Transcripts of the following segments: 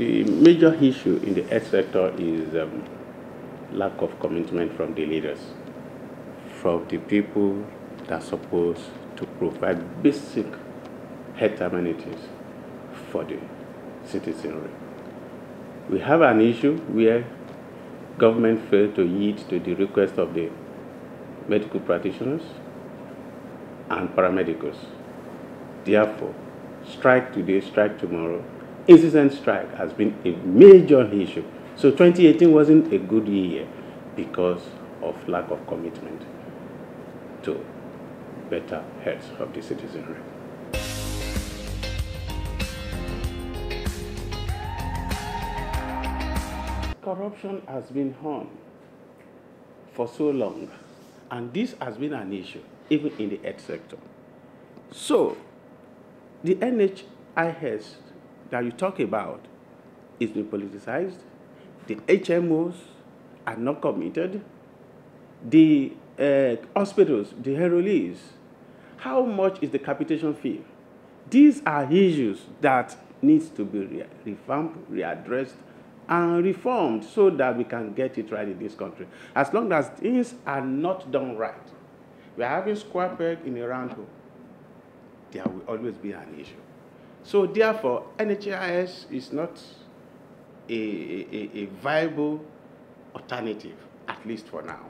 The major issue in the health sector is lack of commitment from the leaders, from the people that are supposed to provide basic health amenities for the citizenry. We have an issue where government failed to yield to the request of the medical practitioners and paramedicals. Therefore, strike today, strike tomorrow, incessant strike has been a major issue. So 2018 wasn't a good year because of lack of commitment to better health of the citizenry. Corruption has been on for so long, and this has been an issue even in the health sector. So the NHIS that you talk about is being politicized. The HMOs are not committed. The hospitals, the enrollees, how much is the capitation fee? These are issues that needs to be revamped, readdressed, and reformed so that we can get it right in this country. As long as things are not done right, we are having square peg in a round hole, there will always be an issue. So therefore, NHIS is not a viable alternative, at least for now.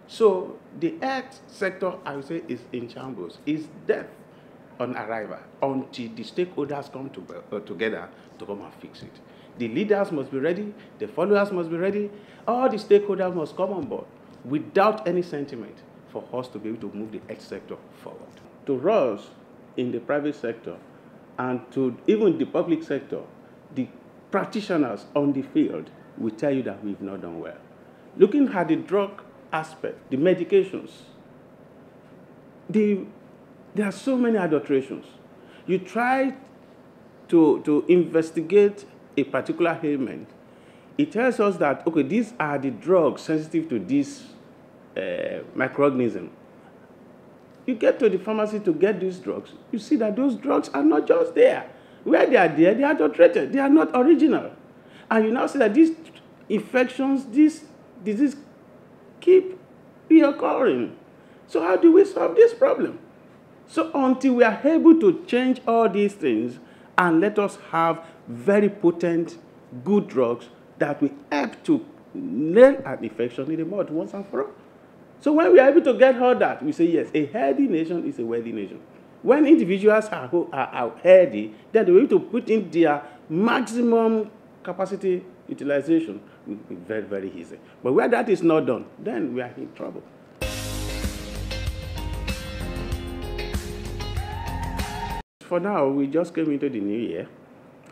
So the health sector, I would say, is in shambles, is death on arrival until the stakeholders come together to come and fix it. The leaders must be ready, the followers must be ready, all the stakeholders must come on board without any sentiment for us to be able to move the health sector forward. To us in the private sector and to even the public sector, the practitioners on the field will tell you that we've not done well. Looking at the drug aspect, the medications, there are so many adulterations. You try to investigate a particular ailment, it tells us that, okay, these are the drugs sensitive to this microorganism. You get to the pharmacy to get these drugs, you see that those drugs are not just there. Where they are there, they are adulterated, they are not original. And you now see that these infections, this disease keep reoccurring. So how do we solve this problem? So until we are able to change all these things and let us have very potent, good drugs that will help to nail an infection in the bud once and for all. So when we are able to get all that, we say, yes, a healthy nation is a wealthy nation. When individuals are healthy, then they're able to put in their maximum capacity utilization will be very, very easy. But where that is not done, then we are in trouble. For now, we just came into the new year,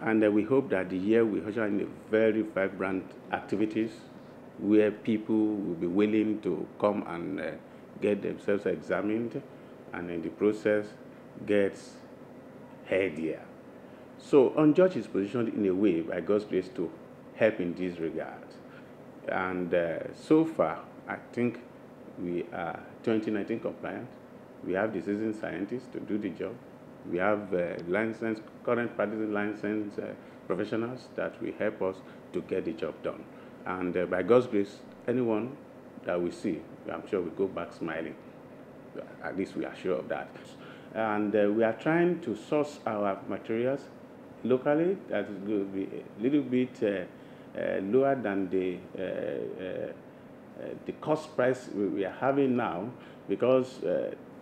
and we hope that the year will usher in a very vibrant activities where people will be willing to come and get themselves examined, and in the process gets healthier. So Unjudged is positioned in a way, by God's grace, to help in this regard. And so far, I think we are 2019 compliant. We have the seasoned scientists to do the job. We have licensed, current practicing licensed professionals that will help us to get the job done. And by God's grace, anyone that we see, I'm sure will go back smiling. At least we are sure of that. And we are trying to source our materials locally. That is going to be a little bit lower than the cost price we are having now, because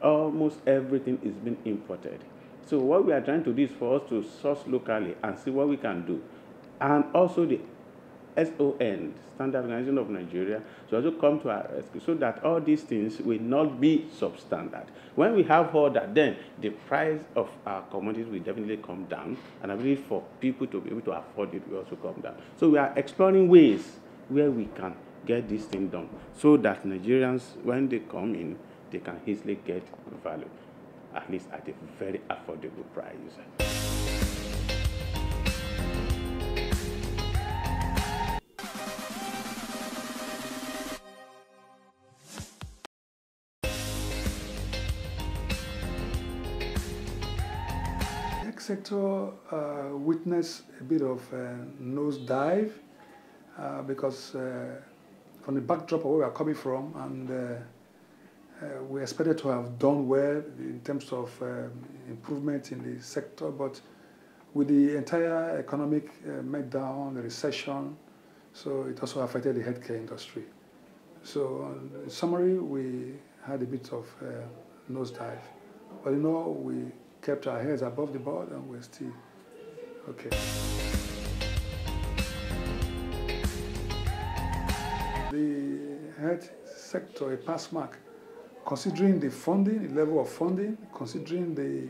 almost everything is being imported. So what we are trying to do is for us to source locally and see what we can do. And also the SON, Standard Organization of Nigeria, to also come to our rescue so that all these things will not be substandard. When we have all that, then the price of our commodities will definitely come down, and I believe for people to be able to afford it will also come down. So we are exploring ways where we can get this thing done so that Nigerians, when they come in, they can easily get value, at least at a very affordable price. sector witnessed a bit of nosedive because from the backdrop of where we are coming from, and we expected to have done well in terms of improvement in the sector, but with the entire economic meltdown, the recession, so it also affected the healthcare industry. So in summary, we had a bit of nosedive, but you know, we kept our heads above the board and we're still okay. The health sector, a pass mark, considering the funding, the level of funding, considering the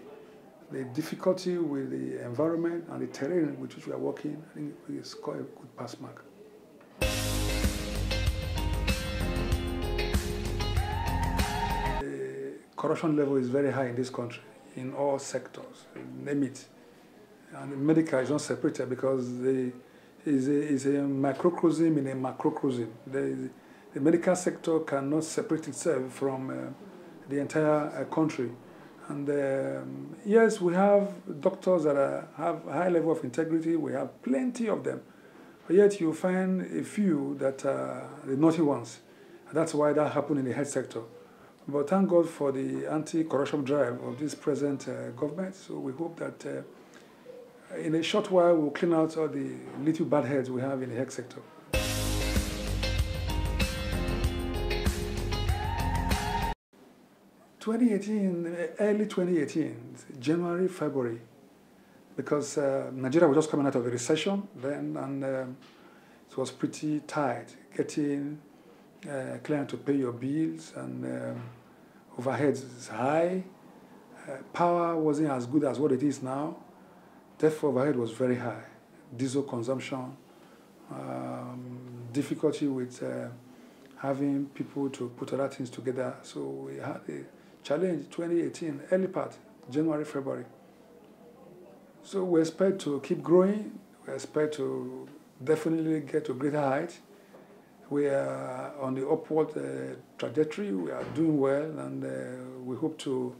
difficulty with the environment and the terrain with which we are working, I think we score a good pass mark. The corruption level is very high in this country, in all sectors, name it. And medical is not separated because it's a microcosm in a macrocosm. The medical sector cannot separate itself from the entire country. And yes, we have doctors that have a high level of integrity. We have plenty of them. But yet you find a few that are the naughty ones. And that's why that happened in the health sector. But thank God for the anti-corruption drive of this present government. So we hope that in a short while we'll clean out all the little bad heads we have in the health sector. Early 2018, January, February, because Nigeria was just coming out of a recession then, and it was pretty tight, getting client to pay your bills, and overheads is high. Power wasn't as good as what it is now. Therefore, overhead was very high. Diesel consumption, difficulty with having people to put other things together. So we had a challenge 2018, early part, January, February. So we expect to keep growing. We expect to definitely get to greater height. We are on the upward trajectory. We are doing well, and we hope to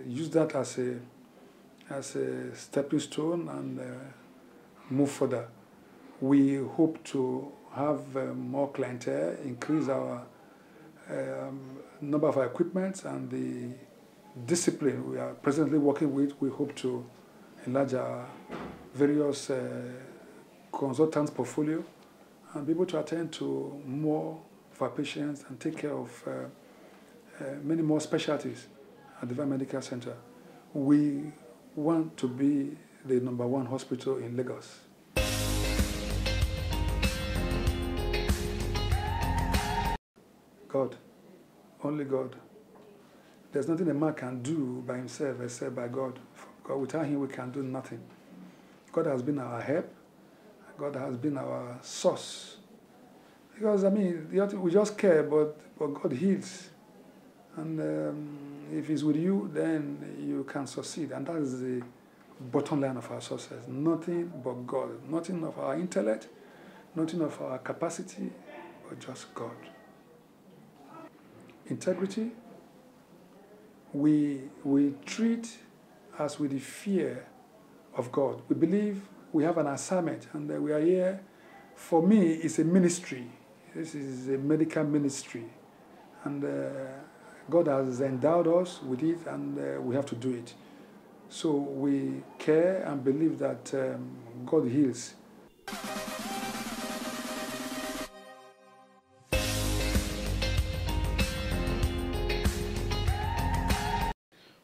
use that as a stepping stone and move further. We hope to have more clientele, increase our number of our equipment, and the discipline we are presently working with. We hope to enlarge our various consultants portfolio and be able to attend to more of our patients and take care of many more specialties at the Medical Center. We want to be the #1 hospital in Lagos. God, only God. There's nothing a man can do by himself except by God. Without him, we can do nothing. God has been our help. God has been our source. Because, I mean, we just care, but God heals. And if He's with you, then you can succeed. And that is the bottom line of our success. Nothing but God. Nothing of our intellect, nothing of our capacity, but just God. Integrity, we treat as with the fear of God. We believe we have an assignment, and we are here. For me, it's a ministry. This is a medical ministry. And God has endowed us with it, and we have to do it. So we care and believe that God heals.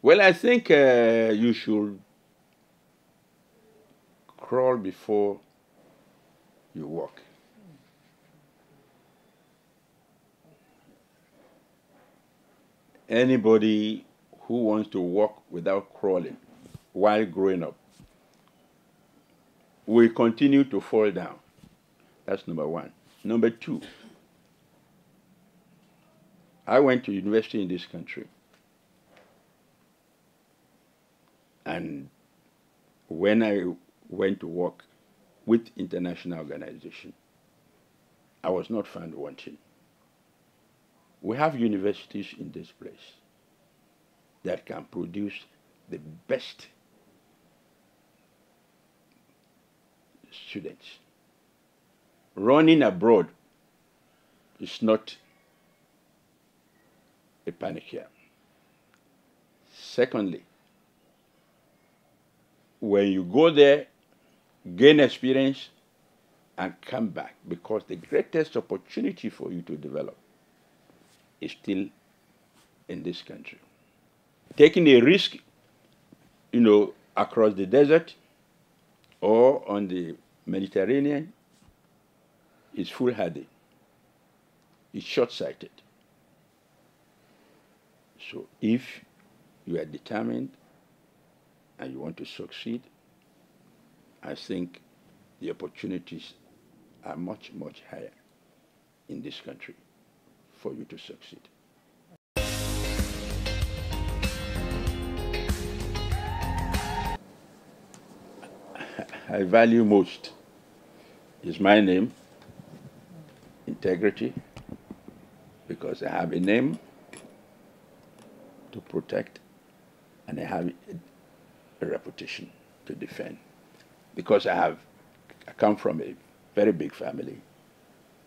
Well, I think you should crawl before you walk. Anybody who wants to walk without crawling while growing up will continue to fall down. That's #1. #2, I went to university in this country. And when I went to work with international organization, I was not found wanting. We have universities in this place. that can produce the best students. Running abroad is not a panacea. Secondly, when you go there, gain experience, and come back, because the greatest opportunity for you to develop is still in this country. Taking a risk, across the desert or on the Mediterranean is foolhardy. It's short-sighted. So if you are determined and you want to succeed, I think the opportunities are much, much higher in this country for you to succeed. I value most is my name, integrity, because I have a name to protect and I have a reputation to defend. Because I come from a very big family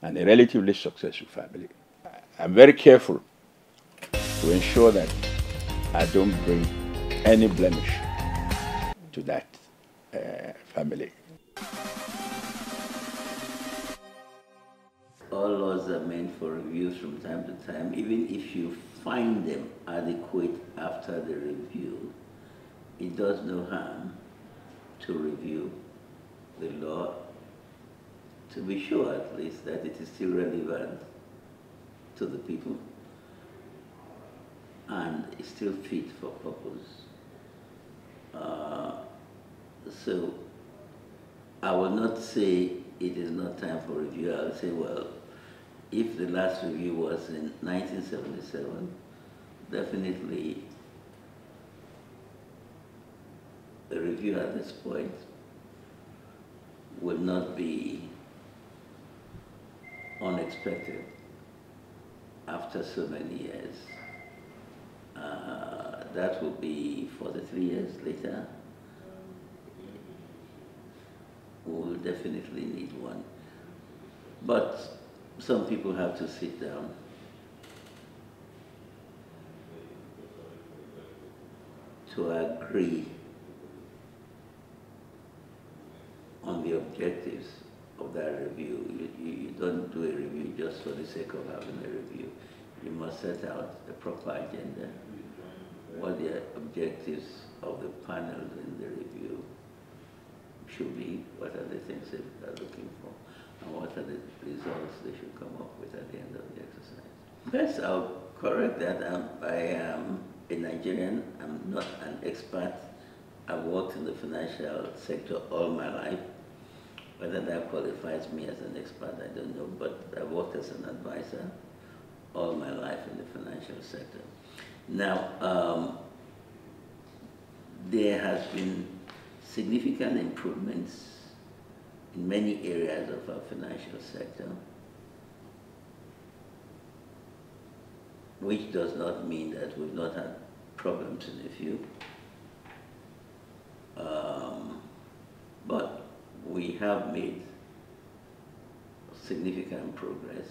and a relatively successful family. I'm very careful to ensure that I don't bring any blemish to that family. All laws are meant for reviews from time to time. Even if you find them adequate after the review, it does no harm to review the law to be sure at least that it is still relevant to the people and is still fit for purpose. So I will not say it is not time for review. I'll say, well, if the last review was in 1977, definitely a review at this point would not be unexpected after so many years. That will be 43 years later. We will definitely need one. But some people have to sit down to agree on the objectives of that review. You don't do a review just for the sake of having a review. You must set out a proper agenda, what the objectives of the panel in the review should be, what are the things they are looking for, and what are the results they should come up with at the end of the exercise. First, I'll correct that I am a Nigerian. I'm not an expert. I've worked in the financial sector all my life. Whether that qualifies me as an expert, I don't know, but I've worked as an advisor all my life in the financial sector. Now, there has been significant improvements in many areas of our financial sector, which does not mean that we've not had problems in a few. But we have made significant progress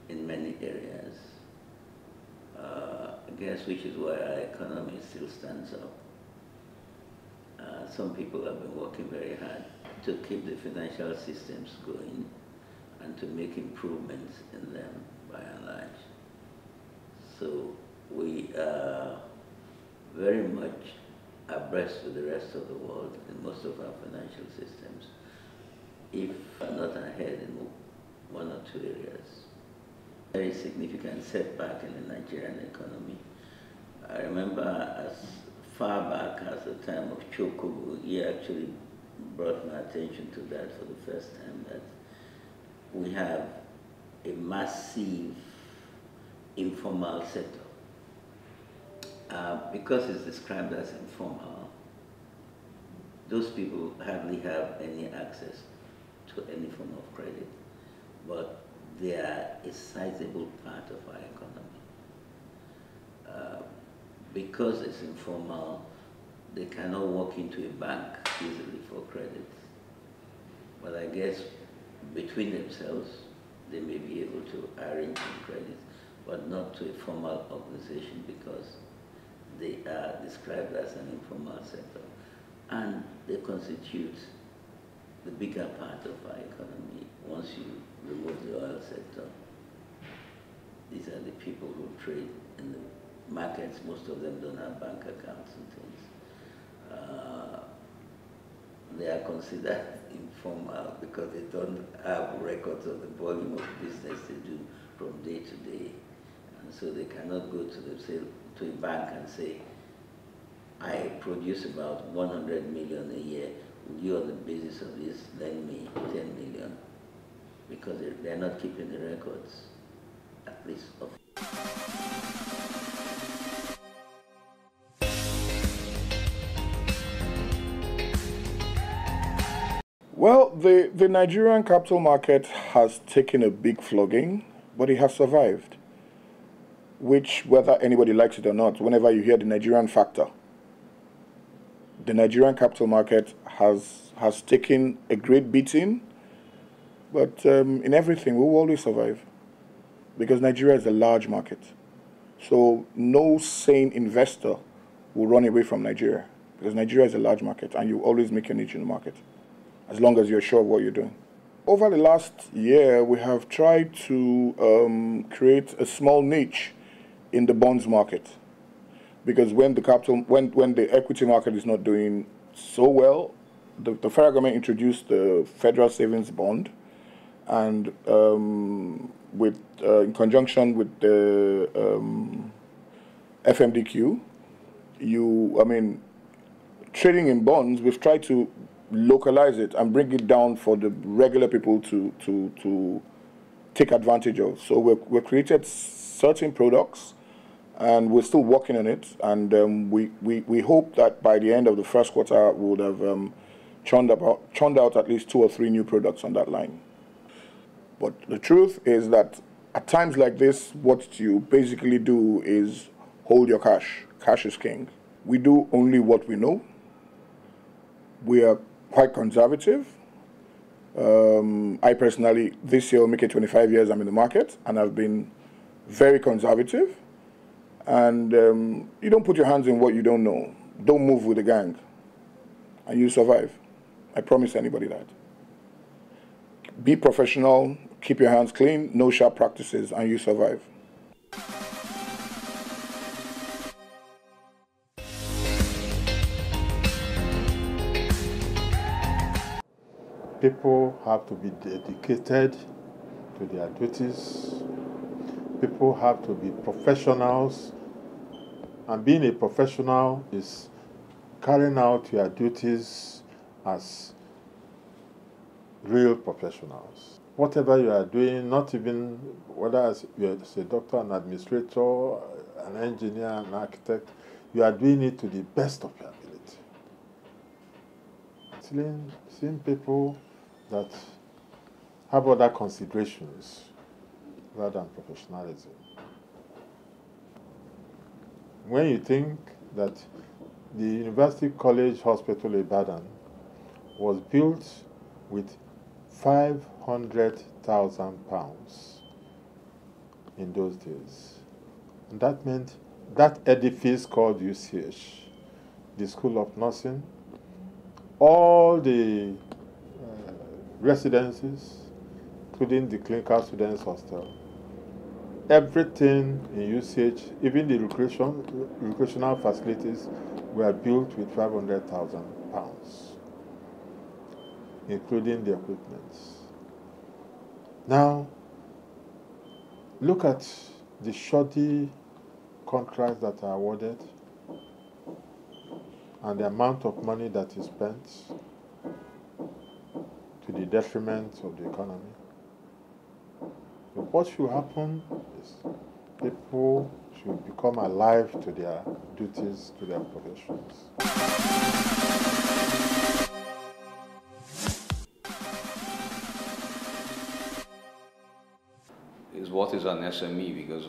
in many areas, I guess, which is why our economy still stands up. Some people have been working very hard to keep the financial systems going and to make improvements in them by and large. So we are very much abreast with the rest of the world in most of our financial systems, if not ahead in one or two areas. Very significant setback in the Nigerian economy. I remember as far back as the time of Chokubu, he actually brought my attention to that for the first time, that we have a massive informal sector. Because it's described as informal, those people hardly have any access to any form of credit, but they are a sizable part of our economy. because it's informal, they cannot walk into a bank easily for credit. But I guess between themselves, they may be able to arrange some credit, but not to a formal organization because they are described as an informal sector. And they constitute the bigger part of our economy once you remove the oil sector. These are the people who trade in the markets. Most of them don't have bank accounts and things. They are considered informal because they don't have records of the volume of business they do from day to day. And so they cannot go to a bank and say, I produce about 100 million a year. Would you, on the basis of this, lend me 10 million? Because they're not keeping the records, at least of. Well, the Nigerian capital market has taken a big flogging, but it has survived. Which, whether anybody likes it or not, whenever you hear the Nigerian factor, the Nigerian capital market has taken a great beating, but in everything, we will always survive. Because Nigeria is a large market. So no sane investor will run away from Nigeria, because Nigeria is a large market, and you always make your niche in the market, as long as you're sure of what you're doing. Over the last year, we have tried to create a small niche in the bonds market, because when the equity market is not doing so well, the federal government introduced the federal savings bond, and in conjunction with the FMDQ, trading in bonds, we've tried to localize it and bring it down for the regular people to take advantage of. So we've created certain products, and we're still working on it. And we hope that by the end of the first quarter, we would have churned out at least 2 or 3 new products on that line. But the truth is that at times like this, what you basically do is hold your cash. Cash is king. We do only what we know. We are quite conservative. I personally, this year will make it 25 years I'm in the market, and I've been very conservative. And you don't put your hands in what you don't know. Don't move with the gang, and you survive. I promise anybody that. Be professional, keep your hands clean, no sharp practices, and you survive. People have to be dedicated to their duties. People have to be professionals. And being a professional is carrying out your duties as real professionals. Whatever you are doing, not even whether as you're a doctor, an administrator, an engineer, an architect, you are doing it to the best of your ability. Seeing people that have other considerations rather than professionalism. When you think that the University College Hospital Ibadan was built with £500,000 in those days, and that meant that edifice called UCH, the School of Nursing, all the residences, including the clinical students hostel, everything in UCH, even the recreational facilities, were built with £500,000, including the equipment. Now, look at the shoddy contracts that are awarded and the amount of money that is spent to the detriment of the economy. So what should happen is people should become alive to their duties, to their professions. What is an SME? Because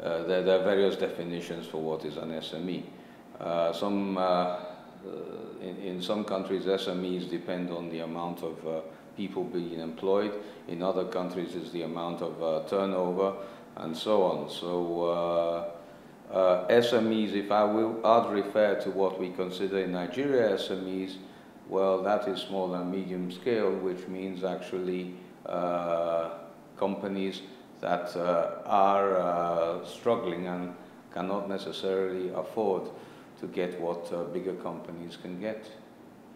there are various definitions for what is an SME. In some countries, SMEs depend on the amount of people being employed. In other countries, it's the amount of turnover, and so on. So SMEs, if I'd refer to what we consider in Nigeria SMEs, well, that is small and medium scale, which means actually companies that are struggling and cannot necessarily afford to get what bigger companies can get.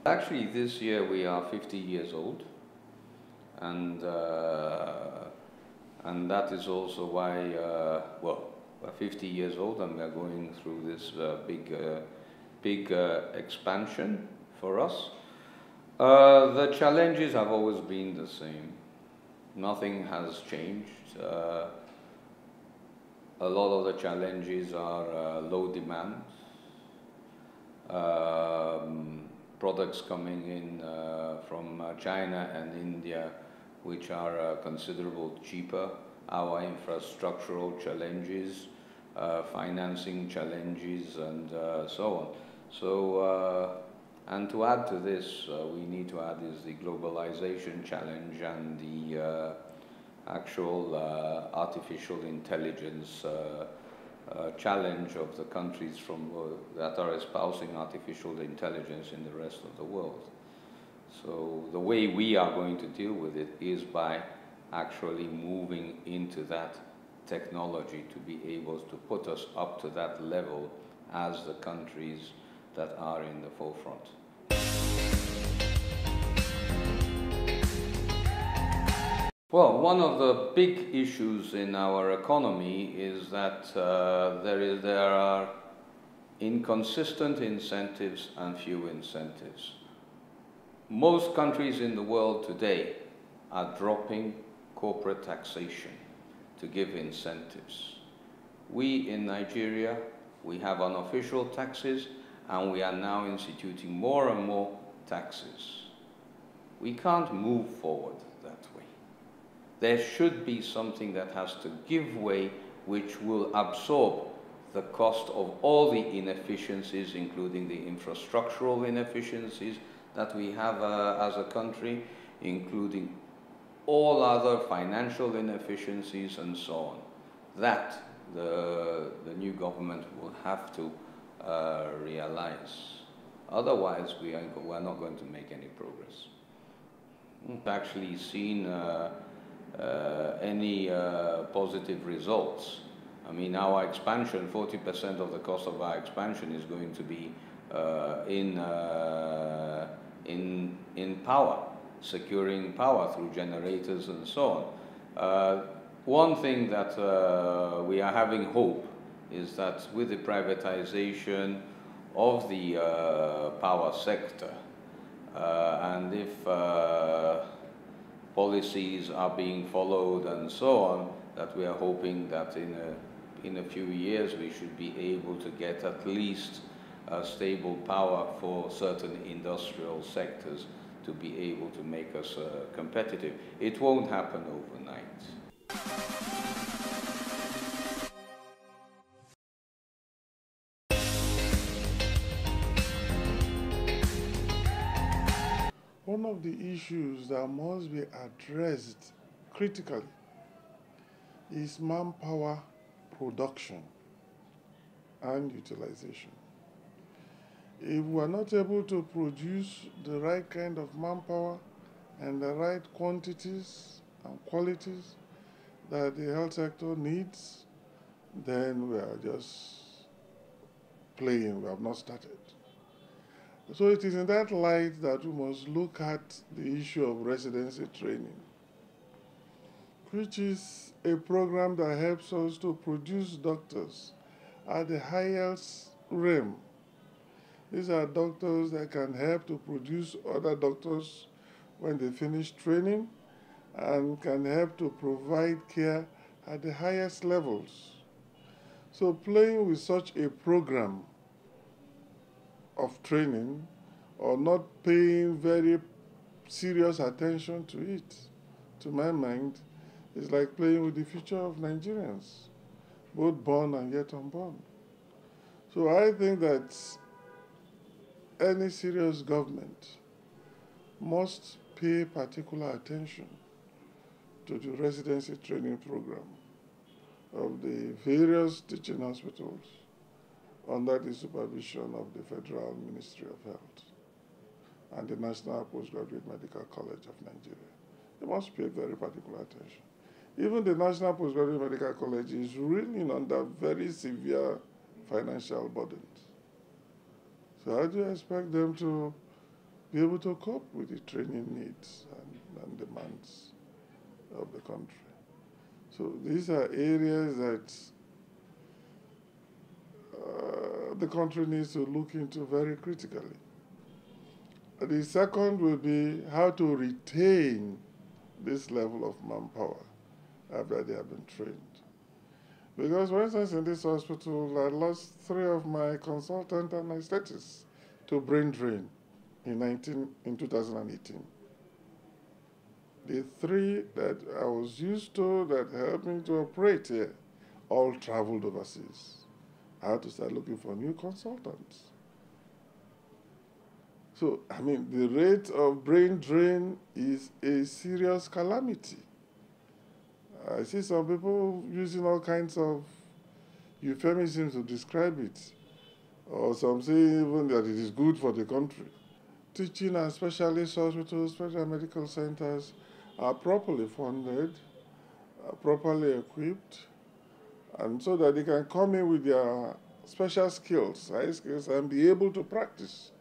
Actually, this year we are 50 years old, and that is also why, well, we're 50 years old and we're going through this big expansion for us. The challenges have always been the same. Nothing has changed. A lot of the challenges are low demand, products coming in from China and India, which are considerably cheaper, our infrastructural challenges, financing challenges, and so on. So, and to add to this, we need to add is the globalization challenge and the actual artificial intelligence challenge of the countries that are espousing artificial intelligence in the rest of the world. So the way we are going to deal with it is by actually moving into that technology to be able to put us up to that level as the countries that are in the forefront. Well, one of the big issues in our economy is that there are inconsistent incentives and few incentives. Most countries in the world today are dropping corporate taxation to give incentives. We in Nigeria, we have unofficial taxes, and we are now instituting more and more taxes. We can't move forward that way. There should be something that has to give way, which will absorb the cost of all the inefficiencies, including the infrastructural inefficiencies that we have as a country, including all other financial inefficiencies and so on. That the new government will have to realize. Otherwise, we are not going to make any progress. We've actually seen any positive results. I mean, our expansion, 40% of the cost of our expansion is going to be in power, securing power through generators and so on. One thing that we are having hope is that with the privatization of the power sector, and if policies are being followed and so on, that we are hoping that in a few years we should be able to get at least stable power for certain industrial sectors to be able to make us competitive. It won't happen overnight. One of the issues that must be addressed critically is manpower production and utilization. If we are not able to produce the right kind of manpower and the right quantities and qualities that the health sector needs, then we are just playing, we have not started. So it is in that light that we must look at the issue of residency training, which is a program that helps us to produce doctors at the highest realm. These are doctors that can help to produce other doctors when they finish training and can help to provide care at the highest levels. So playing with such a program of training or not paying very serious attention to it, to my mind, is like playing with the future of Nigerians. both born and yet unborn. So I think that any serious government must pay particular attention to the residency training program of the various teaching hospitals under the supervision of the Federal Ministry of Health and the National Postgraduate Medical College of Nigeria. They must pay very particular attention. Even the National Postgraduate Medical College is reeling under very severe financial burdens. So how do you expect them to be able to cope with the training needs and demands of the country? So these are areas that the country needs to look into very critically. The second will be how to retain this level of manpower after they have been trained. Because, for instance, in this hospital, I lost 3 of my consultant anesthetists to brain drain in 2018. The 3 that I was used to that helped me to operate here all traveled overseas. I had to start looking for new consultants. So, I mean, the rate of brain drain is a serious calamity. I see some people using all kinds of euphemisms to describe it, or some say even that it is good for the country. Teaching and specialist hospitals, special medical centers are properly funded, properly equipped, and so that they can come in with their special skills, high skills, and be able to practice.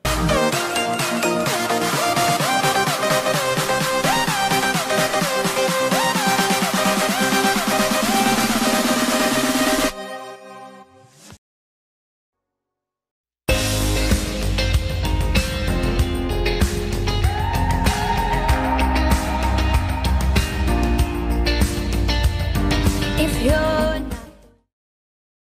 If you're